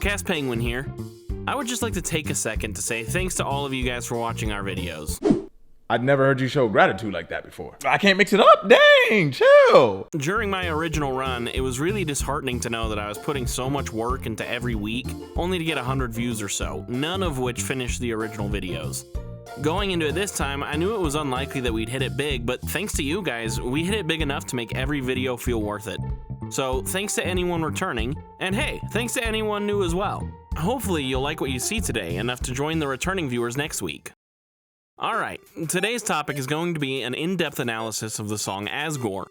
Outcast Penguin here. I would just like to take a second to say thanks to all of you guys for watching our videos. I'd never heard you show gratitude like that before. I can't mix it up? Dang, chill. During my original run, it was really disheartening to know that I was putting so much work into every week, only to get 100 views or so, none of which finished the original videos. Going into it this time, I knew it was unlikely that we'd hit it big, but thanks to you guys, we hit it big enough to make every video feel worth it. So thanks to anyone returning, and hey, thanks to anyone new as well. Hopefully you'll like what you see today, enough to join the returning viewers next week. Alright, today's topic is going to be an in-depth analysis of the song Asgore.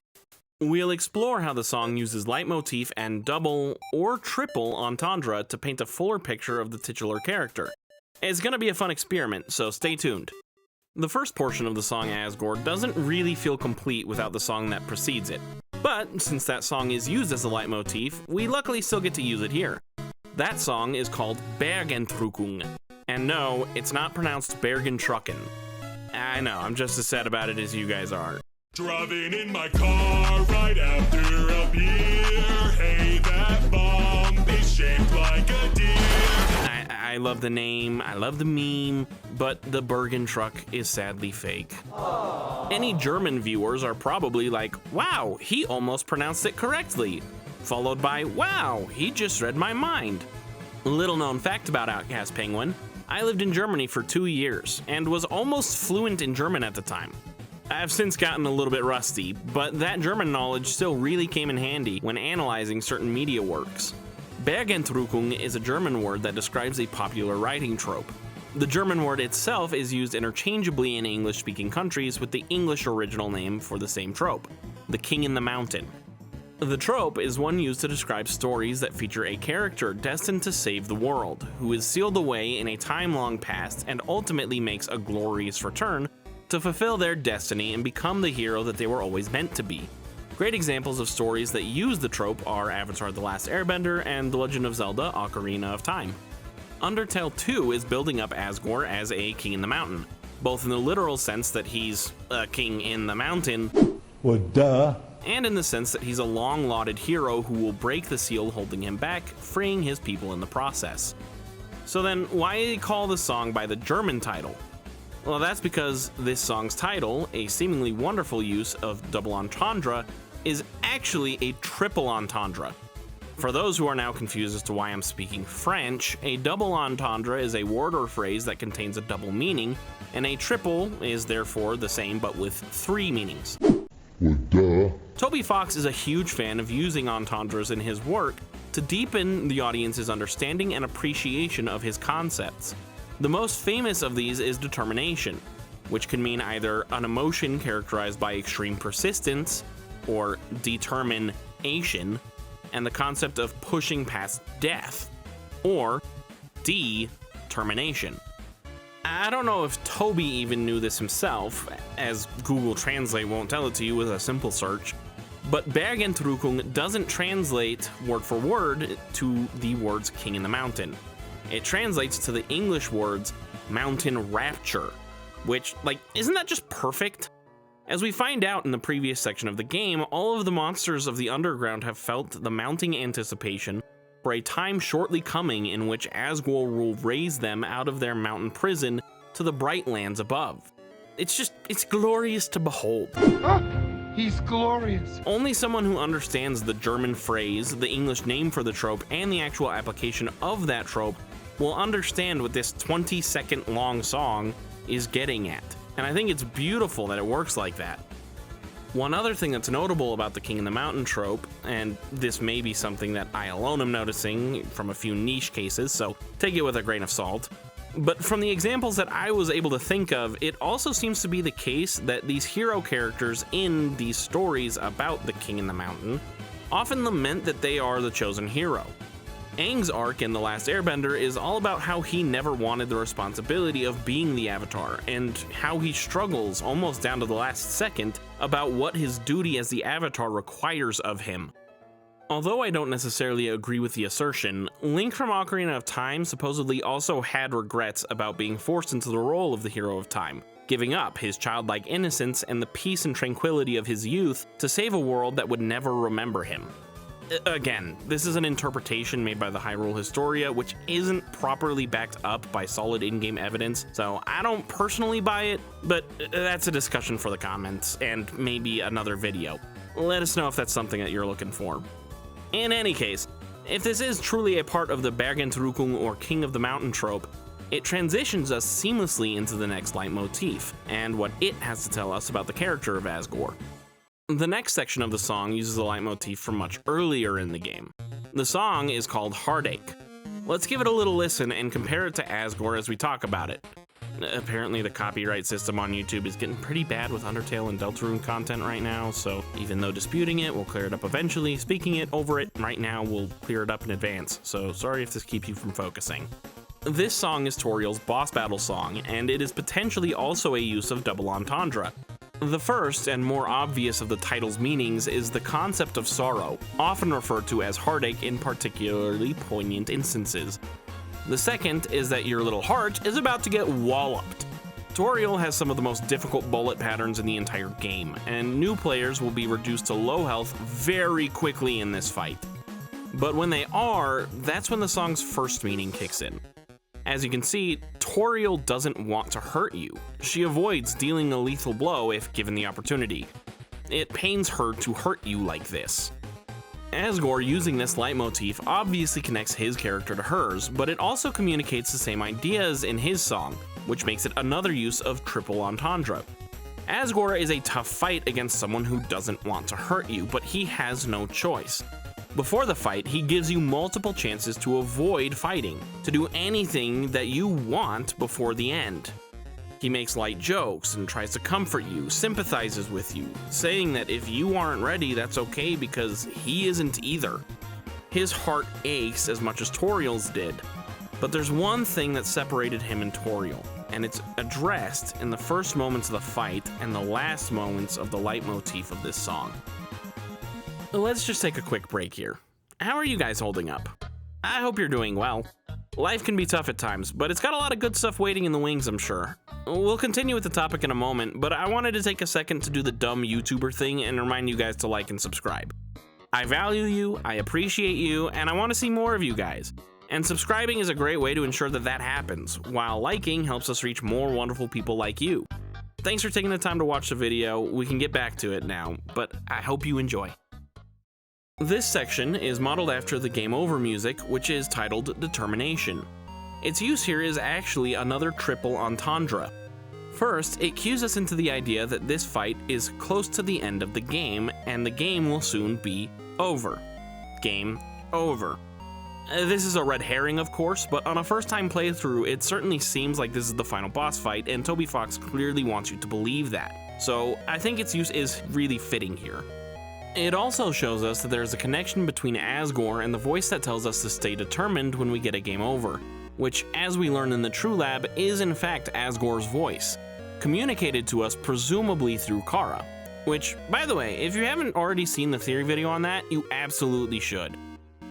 We'll explore how the song uses leitmotif and double or triple entendre to paint a fuller picture of the titular character. It's gonna be a fun experiment, so stay tuned. The first portion of the song Asgore doesn't really feel complete without the song that precedes it. But since that song is used as a leitmotif, we luckily still get to use it here. That song is called Bergentrückung. And no, it's not pronounced Bergentrückung. I know, I'm just as sad about it as you guys are. Driving in my car right after a beer. Hey, that bomb is shaped like a deer. I love the name, I love the meme, but the Bergentruck is sadly fake. Aww. Any German viewers are probably like, wow, he almost pronounced it correctly. Followed by, wow, he just read my mind. Little known fact about Outcast Penguin, I lived in Germany for 2 years, and was almost fluent in German at the time. I've since gotten a little bit rusty, but that German knowledge still really came in handy when analyzing certain media works. Bergentrückung is a German word that describes a popular writing trope. The German word itself is used interchangeably in English-speaking countries with the English original name for the same trope, the King in the Mountain. The trope is one used to describe stories that feature a character destined to save the world, who is sealed away in a time-long past and ultimately makes a glorious return to fulfill their destiny and become the hero that they were always meant to be. Great examples of stories that use the trope are Avatar: The Last Airbender and The Legend of Zelda: Ocarina of Time. Undertale 2 is building up Asgore as a king in the mountain, both in the literal sense that he's a king in the mountain, well, duh, and in the sense that he's a long-lauded hero who will break the seal holding him back, freeing his people in the process. So then, why call the song by the German title? Well, that's because this song's title, a seemingly wonderful use of double entendre, is actually a triple entendre. For those who are now confused as to why I'm speaking French, a double entendre is a word or phrase that contains a double meaning, and a triple is therefore the same but with 3 meanings. well, duh. Toby Fox is a huge fan of using entendres in his work to deepen the audience's understanding and appreciation of his concepts. The most famous of these is determination, which can mean either an emotion characterized by extreme persistence, or determination, and the concept of pushing past death, or determination. I don't know if Toby even knew this himself, as Google Translate won't tell it to you with a simple search, but Bergentrückung doesn't translate word for word to the words King in the Mountain. It translates to the English words mountain rapture, which, isn't that just perfect? As we find out in the previous section of the game, all of the monsters of the underground have felt the mounting anticipation for a time shortly coming in which Asgore will raise them out of their mountain prison to the bright lands above. It's glorious to behold. He's glorious. Only someone who understands the German phrase, the English name for the trope, and the actual application of that trope will understand what this 20-second long song is getting at. And I think it's beautiful that it works like that. One other thing that's notable about the King in the Mountain trope, and this may be something that I alone am noticing from a few niche cases, so take it with a grain of salt, but from the examples that I was able to think of, it also seems to be the case that these hero characters in these stories about the King in the Mountain often lament that they are the chosen hero. Aang's arc in The Last Airbender is all about how he never wanted the responsibility of being the Avatar, and how he struggles almost down to the last second about what his duty as the Avatar requires of him. Although I don't necessarily agree with the assertion, Link from Ocarina of Time supposedly also had regrets about being forced into the role of the Hero of Time, giving up his childlike innocence and the peace and tranquility of his youth to save a world that would never remember him. Again, this is an interpretation made by the Hyrule Historia, which isn't properly backed up by solid in-game evidence, so I don't personally buy it, but that's a discussion for the comments, and maybe another video. Let us know if that's something that you're looking for. In any case, if this is truly a part of the Bergentrückung or King of the Mountain trope, it transitions us seamlessly into the next leitmotif, and what it has to tell us about the character of Asgore. The next section of the song uses a leitmotif from much earlier in the game. The song is called Heartache. Let's give it a little listen and compare it to Asgore as we talk about it. Apparently the copyright system on YouTube is getting pretty bad with Undertale and Deltarune content right now, so even though disputing it, we'll clear it up eventually. Speaking it over it right now, we'll clear it up in advance, so sorry if this keeps you from focusing. This song is Toriel's boss battle song, and it is potentially also a use of double entendre. The first and more obvious of the title's meanings is the concept of sorrow, often referred to as heartache in particularly poignant instances. The second is that your little heart is about to get walloped. Toriel has some of the most difficult bullet patterns in the entire game, and new players will be reduced to low health very quickly in this fight. But when they are, that's when the song's first meaning kicks in. As you can see, Toriel doesn't want to hurt you. She avoids dealing a lethal blow if given the opportunity. It pains her to hurt you like this. Asgore using this leitmotif obviously connects his character to hers, but it also communicates the same ideas in his song, which makes it another use of triple entendre. Asgore is a tough fight against someone who doesn't want to hurt you, but he has no choice. Before the fight, he gives you multiple chances to avoid fighting, to do anything that you want before the end. He makes light jokes and tries to comfort you, sympathizes with you, saying that if you aren't ready, that's okay because he isn't either. His heart aches as much as Toriel's did, but there's one thing that separated him and Toriel, and it's addressed in the first moments of the fight and the last moments of the leitmotif of this song. Let's just take a quick break here. How are you guys holding up? I hope you're doing well. Life can be tough at times, but it's got a lot of good stuff waiting in the wings, I'm sure. We'll continue with the topic in a moment, but I wanted to take a second to do the dumb YouTuber thing and remind you guys to like and subscribe. I value you, I appreciate you, and I want to see more of you guys. And subscribing is a great way to ensure that that happens, while liking helps us reach more wonderful people like you. Thanks for taking the time to watch the video. We can get back to it now, but I hope you enjoy. This section is modeled after the Game Over music, which is titled Determination. Its use here is actually another triple entendre. First, it cues us into the idea that this fight is close to the end of the game, and the game will soon be over. Game over. This is a red herring, of course, but on a first-time playthrough, it certainly seems like this is the final boss fight, and Toby Fox clearly wants you to believe that. So I think its use is really fitting here. It also shows us that there is a connection between Asgore and the voice that tells us to stay determined when we get a game over, which, as we learn in the True Lab, is in fact Asgore's voice, communicated to us presumably through Kara. Which, by the way, if you haven't already seen the theory video on that, you absolutely should.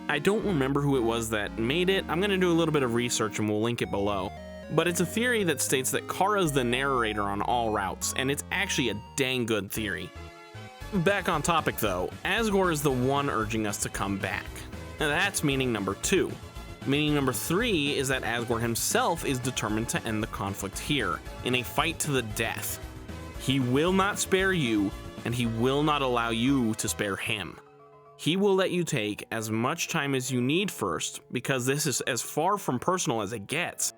I don't remember who it was that made it. I'm going to do a little bit of research and we'll link it below. But it's a theory that states that Kara's the narrator on all routes, and it's actually a dang good theory. Back on topic though, Asgore is the one urging us to come back. Now that's meaning number 2. Meaning number 3 is that Asgore himself is determined to end the conflict here, in a fight to the death. He will not spare you, and he will not allow you to spare him. He will let you take as much time as you need first, because this is as far from personal as it gets.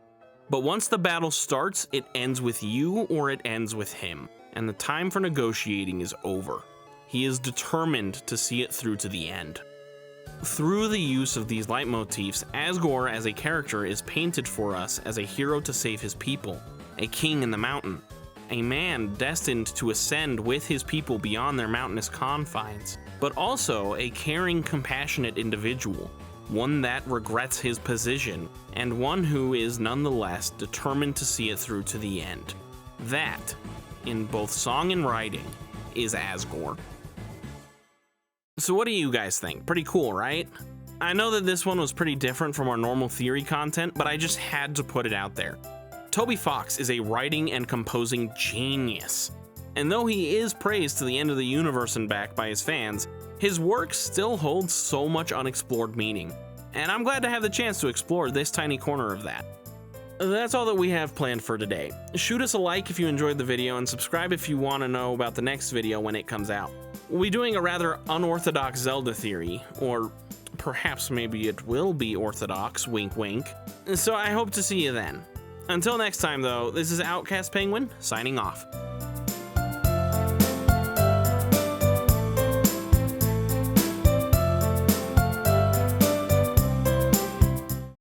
But once the battle starts, it ends with you or it ends with him, and the time for negotiating is over. He is determined to see it through to the end. Through the use of these leitmotifs, Asgore as a character is painted for us as a hero to save his people, a king in the mountain, a man destined to ascend with his people beyond their mountainous confines, but also a caring, compassionate individual, one that regrets his position, and one who is nonetheless determined to see it through to the end. That, in both song and writing, is Asgore. So what do you guys think? Pretty cool, right? I know that this one was pretty different from our normal theory content, but I just had to put it out there. Toby Fox is a writing and composing genius. And though he is praised to the end of the universe and back by his fans, his work still holds so much unexplored meaning. And I'm glad to have the chance to explore this tiny corner of that. That's all that we have planned for today. Shoot us a like if you enjoyed the video and subscribe if you want to know about the next video when it comes out. We'll be doing a rather unorthodox Zelda theory, or perhaps maybe it will be orthodox, wink wink. So I hope to see you then. Until next time though, this is Outcast Penguin signing off.